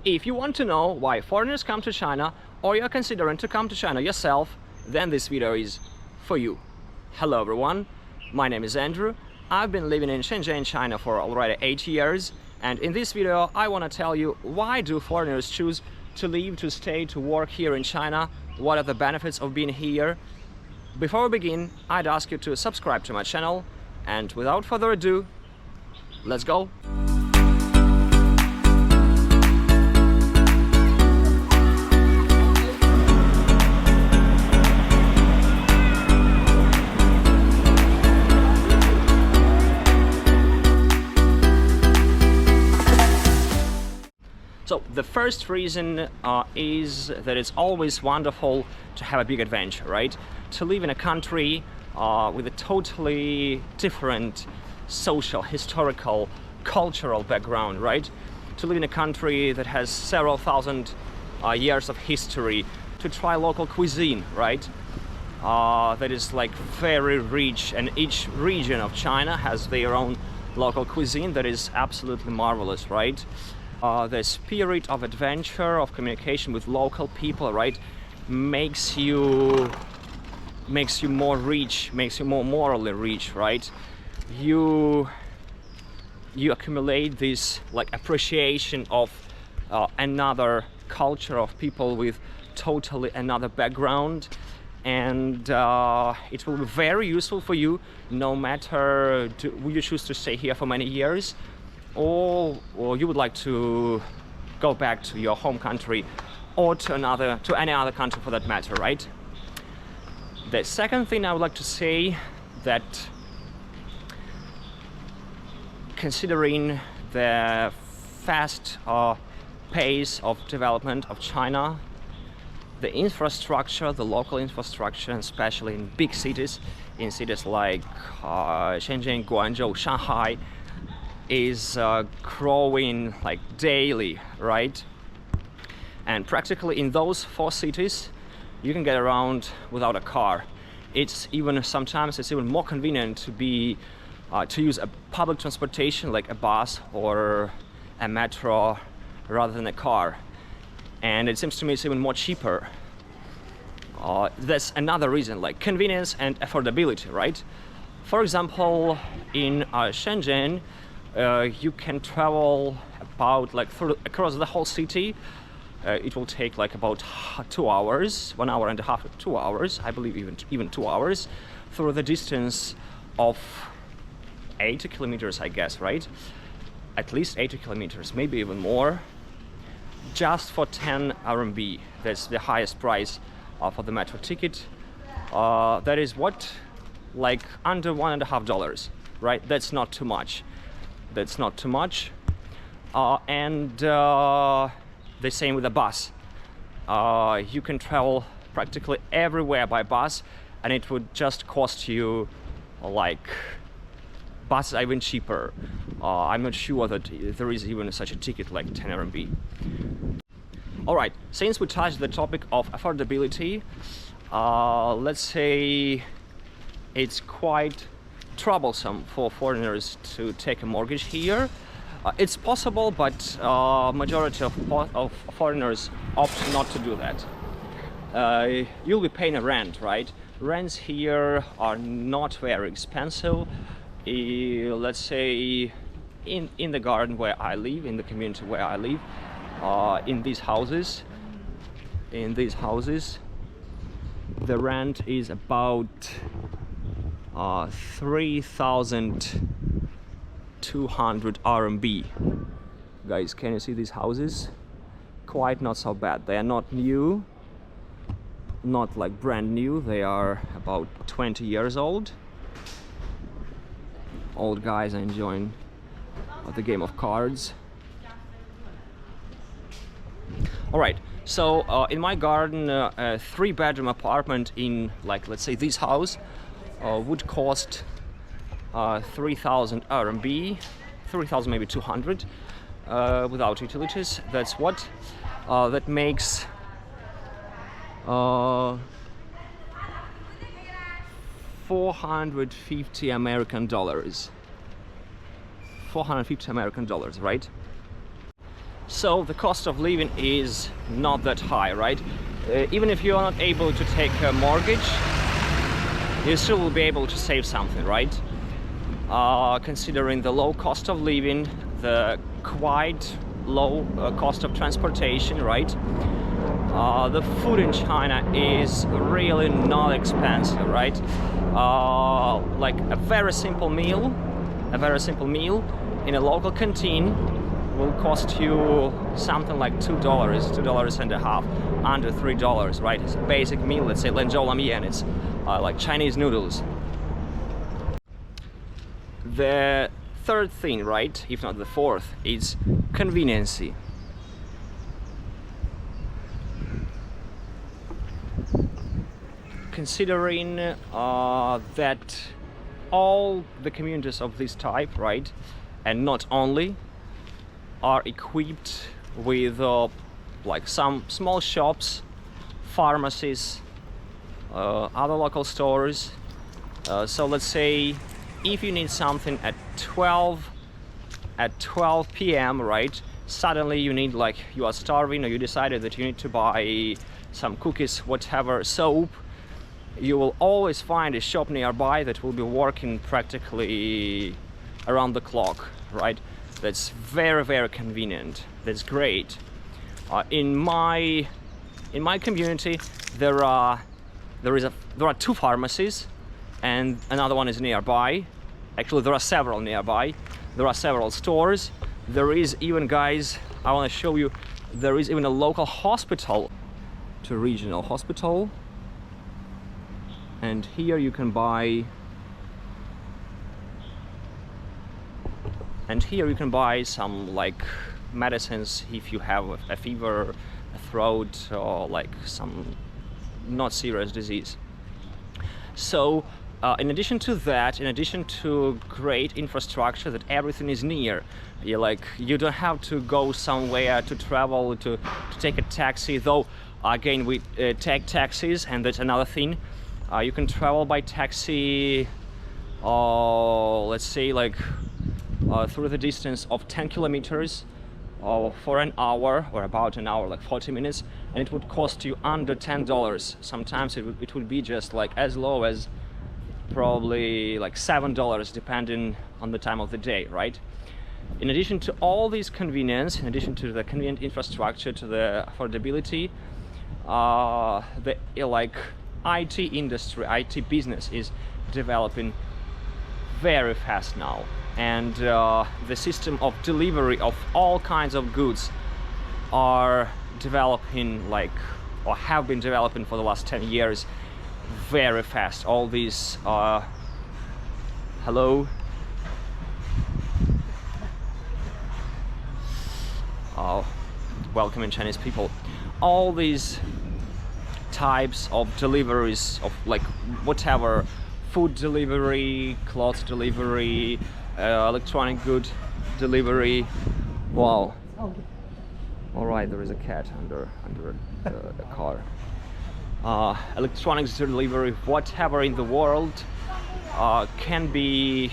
If you want to know why foreigners come to China, or you're considering to come to China yourself, then this video is for you. Hello everyone, my name is Andrew. I've been living in Shenzhen, China for already 8 years, and in this video I want to tell you why do foreigners choose to live, to stay, to work here in China, what are the benefits of being here. Before we begin, I'd ask you to subscribe to my channel, and without further ado, let's go! So the first reason is that it's always wonderful to have a big adventure, right? To live in a country with a totally different social, historical, cultural background, right? To live in a country that has several thousand years of history, to try local cuisine, right? That is like very rich, and each region of China has their own local cuisine that is absolutely marvelous, right? The spirit of adventure, of communication with local people, right, makes you more rich, makes you more morally rich, right? You accumulate this like appreciation of another culture, of people with totally another background, and it will be very useful for you no matter will you choose to stay here for many years, or you would like to go back to your home country, or to any other country for that matter, right? The second thing I would like to say, that considering the fast pace of development of China, the infrastructure, the local infrastructure, especially in big cities, in cities like Shenzhen, Guangzhou, Shanghai, is growing like daily, right? And practically in those 4 cities you can get around without a car. Sometimes it's even more convenient to use a public transportation like a bus or a metro rather than a car, and it seems to me it's even more cheaper. That's another reason, like convenience and affordability, right? For example, in Shenzhen, you can travel about across the whole city. It will take like about 2 hours, 1 hour and a half, 2 hours, I believe even 2 hours, through the distance of 80 kilometers, I guess, right? At least 80 kilometers, maybe even more, just for 10 RMB. That's the highest price for the metro ticket. That is what, like under $1.50, right? That's not too much. That's not too much. And the same with the bus. You can travel practically everywhere by bus, and it would just cost you, like, buses are even cheaper. I'm not sure that there is even such a ticket like 10 RMB. Alright, since we touched the topic of affordability, let's say it's quite troublesome for foreigners to take a mortgage here. It's possible, but majority of foreigners opt not to do that. You'll be paying a rent, right? Rents here are not very expensive. Let's say in the garden where I live, in the community where I live, in these houses, the rent is about 3,200 RMB. Guys, can you see these houses? Quite not so bad. They are not new, not like brand new. They are about 20 years old. Old guys are enjoying the game of cards. Alright, so in my garden, a 3-bedroom apartment in, like, let's say this house would cost 3,000 RMB, 3,000 maybe 200 without utilities. That's what that makes 450 American dollars. 450 American dollars, right? So the cost of living is not that high, right? Even if you are not able to take a mortgage, you still will be able to save something, right? Considering the low cost of living, the quite low cost of transportation, right? The food in China is really not expensive, right? Like a very simple meal in a local canteen will cost you something like $2.50, under $3, right? It's a basic meal, let's say lanzhou lam yan, it's like Chinese noodles. The third thing, right, if not the fourth, is conveniency. Considering that all the communities of this type, right, and not only, are equipped with like some small shops, pharmacies, other local stores. So let's say if you need something at 12 p.m., right, suddenly you need, like, you are starving, or you decided that you need to buy some cookies, whatever, soap, you will always find a shop nearby that will be working practically around the clock, right? That's very, very convenient. That's great. In my community, there are two pharmacies, and another one is nearby. Actually, there are several nearby. There are several stores. There is even, guys, I want to show you, there is even a local hospital to regional hospital. And here you can buy some, like, medicines if you have a fever, a throat, or like some not serious disease. So in addition to that, in addition to great infrastructure, that everything is near, you don't have to go somewhere to travel, to take a taxi, though again we take taxis, and that's another thing. You can travel by taxi, let's say, like through the distance of 10 kilometers for an hour, or about an hour, like 40 minutes, and it would cost you under $10. Sometimes it would be just like as low as probably like $7, depending on the time of the day, right? In addition to all these convenience, in addition to the convenient infrastructure, to the affordability, the IT industry, IT business is developing very fast now, and the system of delivery of all kinds of goods are developing, or have been developing for the last 10 years very fast. All these hello, welcoming Chinese people, all these types of deliveries of, like, whatever, food delivery, clothes delivery, electronic good delivery. Wow. All right, there is a cat under the car. Electronics delivery, whatever in the world, can be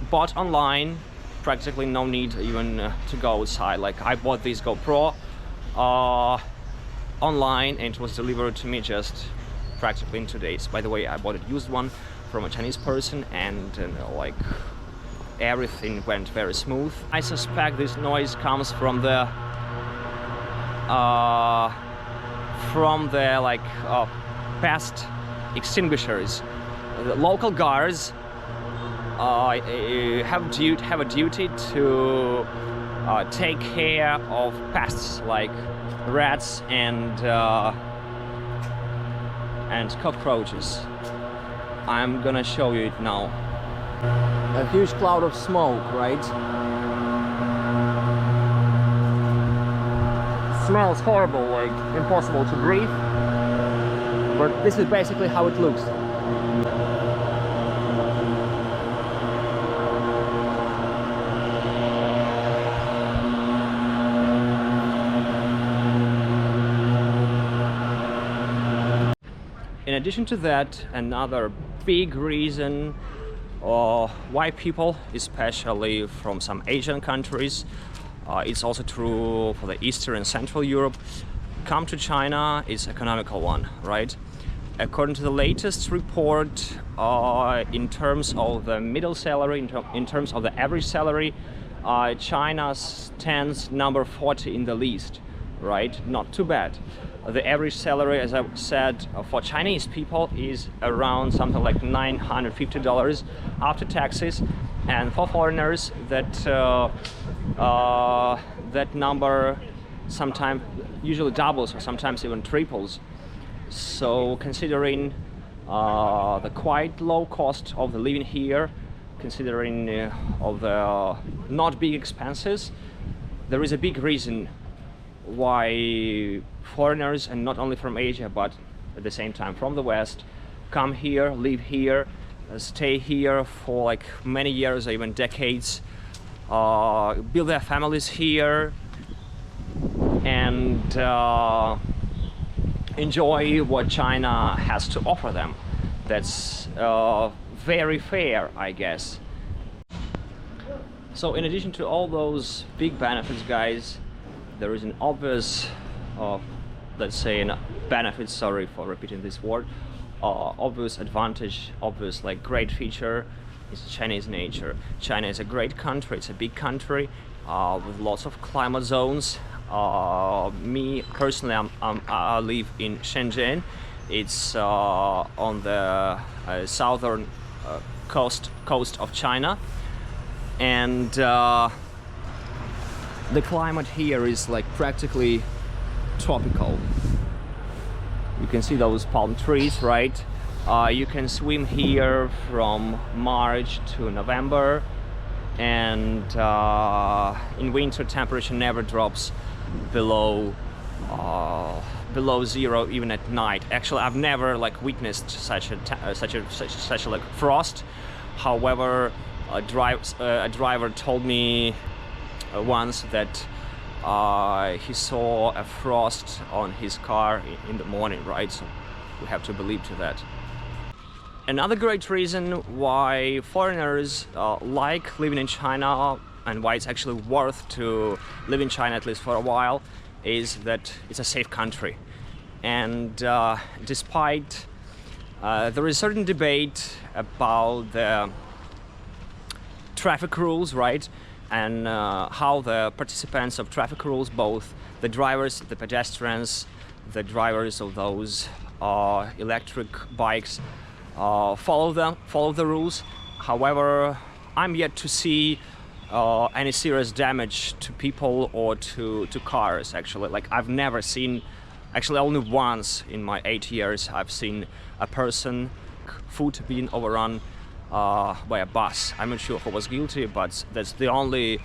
bought online. Practically no need even to go outside. Like, I bought this GoPro online, and it was delivered to me just practically in 2 days. By the way, I bought a used one from a Chinese person, and like, everything went very smooth. I suspect this noise comes from the pest extinguishers. The local guards have a duty to take care of pests like rats and cockroaches. I'm gonna show you it now. A huge cloud of smoke, right? Smells horrible, like impossible to breathe. But this is basically how it looks. In addition to that, another big reason why people, especially from some Asian countries, It's also true for the Eastern and Central Europe. Come to China is economical one, right? According to the latest report, in terms of the middle salary, in terms of the average salary, China stands number 40 in the list, right? Not too bad. The average salary, as I said, for Chinese people is around something like $950 after taxes, and for foreigners, that number sometimes usually doubles or sometimes even triples. So considering the quite low cost of the living here, considering of the not big expenses, there is a big reason why foreigners, and not only from Asia but at the same time from the West, come here, live here, stay here for like many years or even decades, build their families here, and enjoy what China has to offer them. That's very fair, I guess. So in addition to all those big benefits, guys, there is an obvious, let's say, sorry for repeating this word, obvious advantage, obvious like great feature is Chinese nature. China is a great country, it's a big country with lots of climate zones. Me personally, I live in Shenzhen. It's on the southern coast of China, and the climate here is like practically tropical. You can see those palm trees, right? You can swim here from March to November, and in winter temperature never drops below zero even at night. Actually, I've never like witnessed such a like frost. However, a driver told me once that he saw a frost on his car in the morning, right? So we have to believe to that. Another great reason why foreigners like living in China, and why it's actually worth to live in China at least for a while, is that it's a safe country. And despite there is certain debate about the traffic rules, right? And how the participants of traffic rules, both the drivers, the pedestrians, the drivers of those electric bikes, follow the rules. However, I'm yet to see any serious damage to people or to cars. Actually, like I've never seen, actually only once in my 8 years I've seen a person foot being overrun by a bus. I'm not sure who was guilty, but that's the only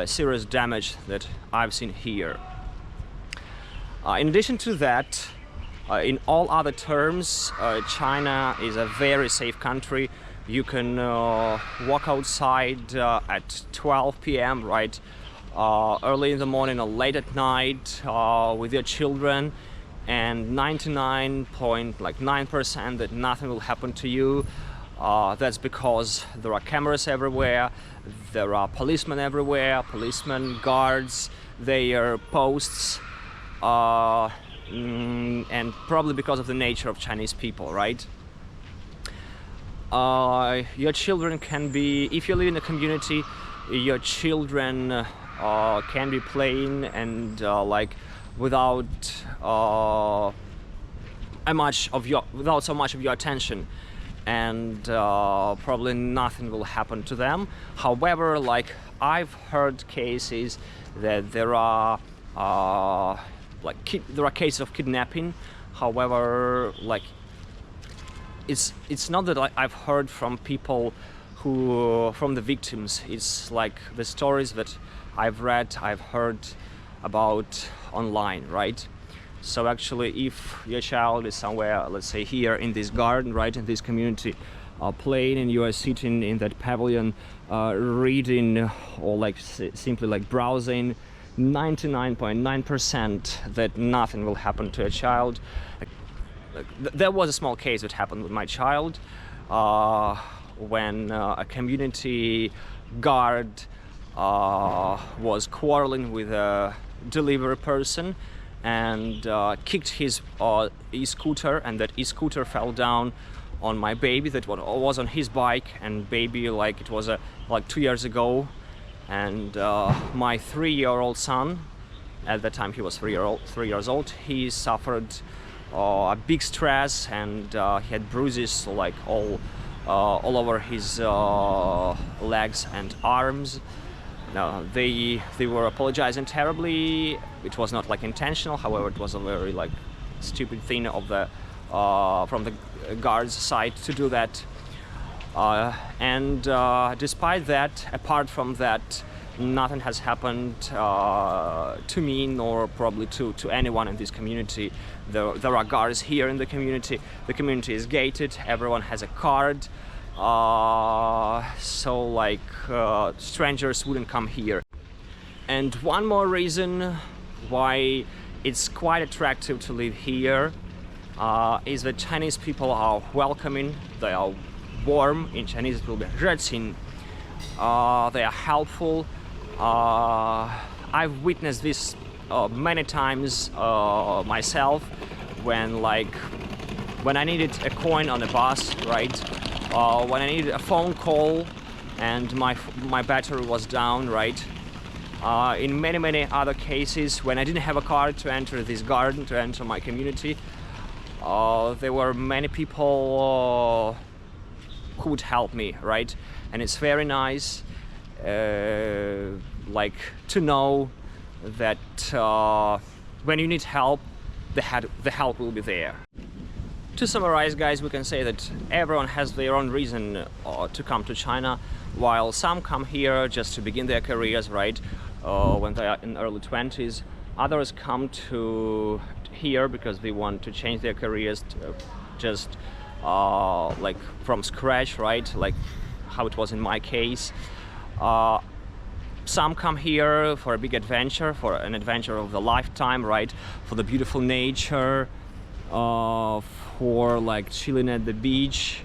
serious damage that I've seen here. In addition to that, in all other terms, China is a very safe country. You can walk outside at 12 p.m., right? Early in the morning or late at night with your children, and 99.9% that nothing will happen to you. That's because there are cameras everywhere, there are policemen everywhere, policemen, guards, their posts, and probably because of the nature of Chinese people, right? Your children can be, if you live in a community, your children can be playing and like without so much of your attention, and probably nothing will happen to them. However, like I've heard cases that there are cases of kidnapping. However, like it's not that I've heard from people from the victims. It's like the stories that I've heard about online, right? So actually, if your child is somewhere, let's say here in this garden, right, in this community, playing, and you are sitting in that pavilion, reading, or like simply like browsing, 99.9% that nothing will happen to a child. There was a small case that happened with my child when a community guard was quarreling with a delivery person and kicked his e-scooter, and that e-scooter fell down on my baby that was on his bike, and baby, like, it was like 2 years ago, and my 3-year-old son, at that time he was 3 years old, he suffered a big stress, and he had bruises like all over his legs and arms. They were apologizing terribly. It was not like intentional, however it was a very like stupid thing of the from the guards side to do that, and despite that, apart from that, nothing has happened to me, nor probably to anyone in this community. There are guards here in the community. The community is gated, everyone has a card, so like strangers wouldn't come here. And one more reason why it's quite attractive to live here is that Chinese people are welcoming, they are warm. In Chinese it will be 热情. They are helpful. I've witnessed this many times myself, when I needed a coin on a bus, right? When I needed a phone call and my battery was down, right? In many other cases, when I didn't have a card to enter this garden, to enter my community, there were many people who would help me, right? And it's very nice like to know that when you need help, the help will be there. To summarize, guys, we can say that everyone has their own reason to come to China. While some come here just to begin their careers, right, when they are in early 20s, others come to here because they want to change their careers to just like from scratch, right, like how it was in my case. Some come here for a big adventure, for an adventure of the lifetime, right, for the beautiful nature, for like chilling at the beach.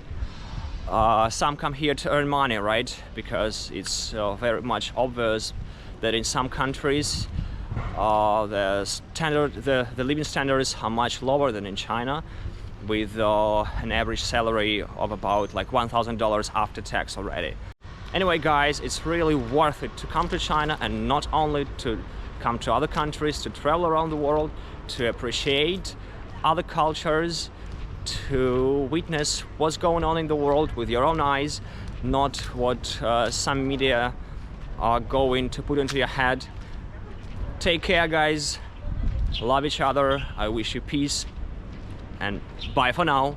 Some come here to earn money, right, because it's very much obvious that in some countries the living standards are much lower than in China, with an average salary of about like $1,000 after tax already. Anyway, guys, it's really worth it to come to China, and not only to come to other countries, to travel around the world, to appreciate other cultures, to witness what's going on in the world with your own eyes, not what some media are going to put into your head. Take care, guys. Love each other. I wish you peace, and bye for now.